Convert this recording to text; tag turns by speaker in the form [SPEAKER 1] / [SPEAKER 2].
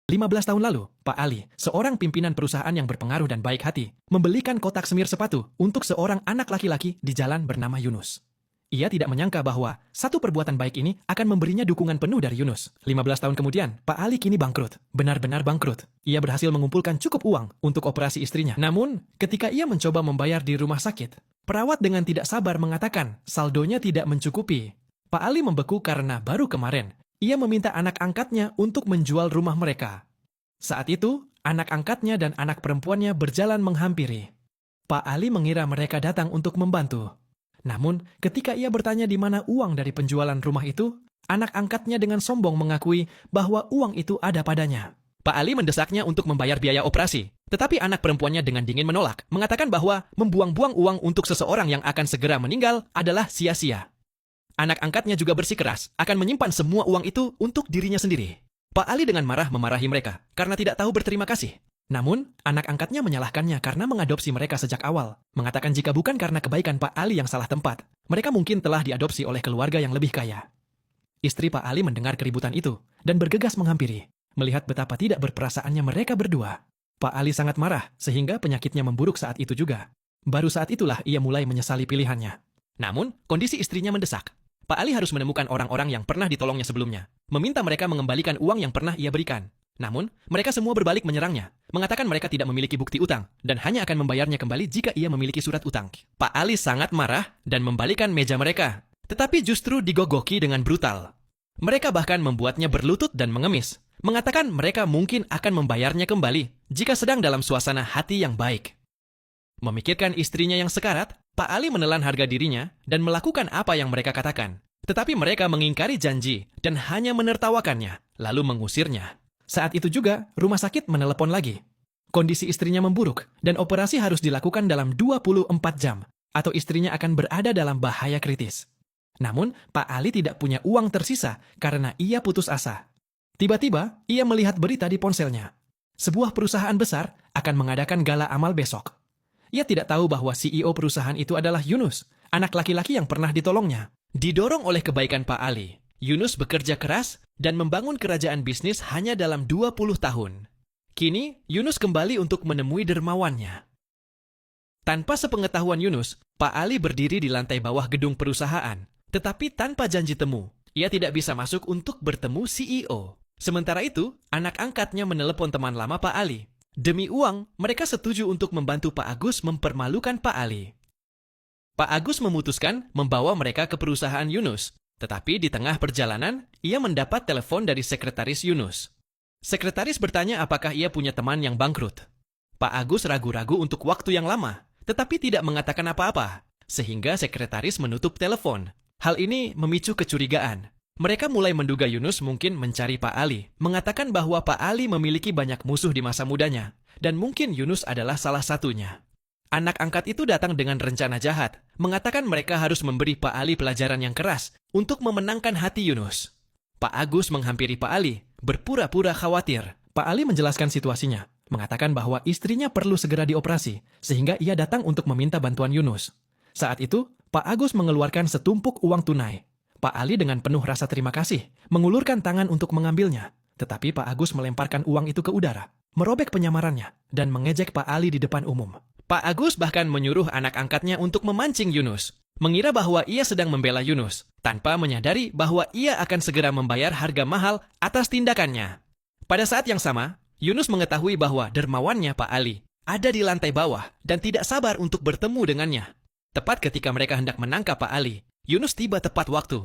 [SPEAKER 1] 15 tahun lalu, Pak Ali, seorang pimpinan perusahaan yang berpengaruh dan baik hati, membelikan kotak semir sepatu untuk seorang anak laki-laki di jalan bernama Yunus. Ia tidak menyangka bahwa satu perbuatan baik ini akan memberinya dukungan penuh dari Yunus. 15 tahun kemudian, Pak Ali kini bangkrut. Benar-benar bangkrut. Ia berhasil mengumpulkan cukup uang untuk operasi istrinya. Namun, ketika ia mencoba membayar di rumah sakit, perawat dengan tidak sabar mengatakan saldonya tidak mencukupi. Pak Ali membeku karena baru kemarin ia meminta anak angkatnya untuk menjual rumah mereka. Saat itu, anak angkatnya dan anak perempuannya berjalan menghampiri. Pak Ali mengira mereka datang untuk membantu. Namun, ketika ia bertanya di mana uang dari penjualan rumah itu, anak angkatnya dengan sombong mengakui bahwa uang itu ada padanya. Pak Ali mendesaknya untuk membayar biaya operasi, tetapi anak perempuannya dengan dingin menolak, mengatakan bahwa membuang-buang uang untuk seseorang yang akan segera meninggal adalah sia-sia. Anak angkatnya juga bersikeras akan menyimpan semua uang itu untuk dirinya sendiri. Pak Ali dengan marah memarahi mereka karena tidak tahu berterima kasih. Namun, anak angkatnya menyalahkannya karena mengadopsi mereka sejak awal, mengatakan jika bukan karena kebaikan Pak Ali yang salah tempat, mereka mungkin telah diadopsi oleh keluarga yang lebih kaya. Istri Pak Ali mendengar keributan itu dan bergegas menghampiri, melihat betapa tidak berperasaannya mereka berdua. Pak Ali sangat marah sehingga penyakitnya memburuk saat itu juga. Baru saat itulah ia mulai menyesali pilihannya. Namun, kondisi istrinya mendesak. Pak Ali harus menemukan orang-orang yang pernah ditolongnya sebelumnya, meminta mereka mengembalikan uang yang pernah ia berikan. Namun, mereka semua berbalik menyerangnya, mengatakan mereka tidak memiliki bukti utang dan hanya akan membayarnya kembali jika ia memiliki surat utang. Pak Ali sangat marah dan membalikan meja mereka, tetapi justru digogoki dengan brutal. Mereka bahkan membuatnya berlutut dan mengemis, mengatakan mereka mungkin akan membayarnya kembali jika sedang dalam suasana hati yang baik. Memikirkan istrinya yang sekarat, Pak Ali menelan harga dirinya dan melakukan apa yang mereka katakan. Tetapi mereka mengingkari janji dan hanya menertawakannya, lalu mengusirnya. Saat itu juga, rumah sakit menelepon lagi. Kondisi istrinya memburuk dan operasi harus dilakukan dalam 24 jam, atau istrinya akan berada dalam bahaya kritis. Namun, Pak Ali tidak punya uang tersisa karena ia putus asa. Tiba-tiba, ia melihat berita di ponselnya. Sebuah perusahaan besar akan mengadakan gala amal besok. Ia tidak tahu bahwa CEO perusahaan itu adalah Yunus, anak laki-laki yang pernah ditolongnya. Didorong oleh kebaikan Pak Ali, Yunus bekerja keras dan membangun kerajaan bisnis hanya dalam 20 tahun. Kini, Yunus kembali untuk menemui dermawannya. Tanpa sepengetahuan Yunus, Pak Ali berdiri di lantai bawah gedung perusahaan. Tetapi tanpa janji temu, ia tidak bisa masuk untuk bertemu CEO. Sementara itu, anak angkatnya menelepon teman lama Pak Ali. Demi uang, mereka setuju untuk membantu Pak Agus mempermalukan Pak Ali. Pak Agus memutuskan membawa mereka ke perusahaan Yunus. Tetapi di tengah perjalanan, ia mendapat telepon dari sekretaris Yunus. Sekretaris bertanya apakah ia punya teman yang bangkrut. Pak Agus ragu-ragu untuk waktu yang lama, tetapi tidak mengatakan apa-apa, sehingga sekretaris menutup telepon. Hal ini memicu kecurigaan. Mereka mulai menduga Yunus mungkin mencari Pak Ali, mengatakan bahwa Pak Ali memiliki banyak musuh di masa mudanya, dan mungkin Yunus adalah salah satunya. Anak angkat itu datang dengan rencana jahat, mengatakan mereka harus memberi Pak Ali pelajaran yang keras untuk memenangkan hati Yunus. Pak Agus menghampiri Pak Ali, berpura-pura khawatir. Pak Ali menjelaskan situasinya, mengatakan bahwa istrinya perlu segera dioperasi, sehingga ia datang untuk meminta bantuan Yunus. Saat itu, Pak Agus mengeluarkan setumpuk uang tunai. Pak Ali dengan penuh rasa terima kasih, mengulurkan tangan untuk mengambilnya. Tetapi Pak Agus melemparkan uang itu ke udara, merobek penyamarannya, dan mengejek Pak Ali di depan umum. Pak Agus bahkan menyuruh anak angkatnya untuk memancing Yunus, mengira bahwa ia sedang membela Yunus, tanpa menyadari bahwa ia akan segera membayar harga mahal atas tindakannya. Pada saat yang sama, Yunus mengetahui bahwa dermawannya Pak Ali ada di lantai bawah dan tidak sabar untuk bertemu dengannya. Tepat ketika mereka hendak menangkap Pak Ali, Yunus tiba tepat waktu.